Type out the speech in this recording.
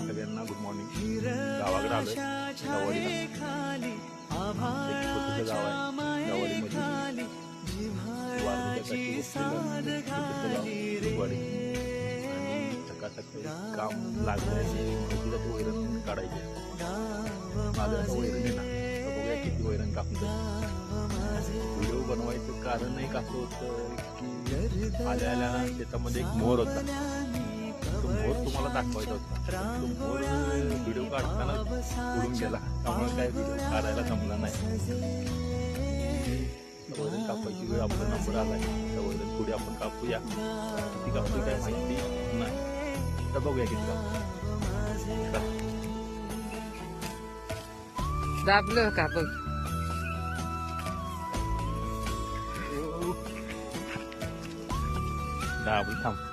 सगळ्यांना good morning. गावाकडे आलोय गावाडीला. एक छोटंसं गाव आहे गावाडीमध्ये. सकाळ सकाळी काम लागलं वैरण काढायचे. माझं वैरण आहे ना, बघूया किती वैरण कापलं. व्हिडिओ बनवायचं कारण एक असं होतं की आल्या शेतामध्ये एक मोर होता. तो मोर तुम्हाला दाखवायचा होता. तो मोर व्हिडिओ काढताना उडून गेला, त्यामुळे काय व्हिडिओ काढायला जमला नाही. वैरण कापायची वेळ आपला नंबर आलाय. त्या वैरण थोडी आपण कापूया. किती कापली काय माहिती नाही, तर बघूया किती कापू. दाबलं का बघ. दाबलं थांब.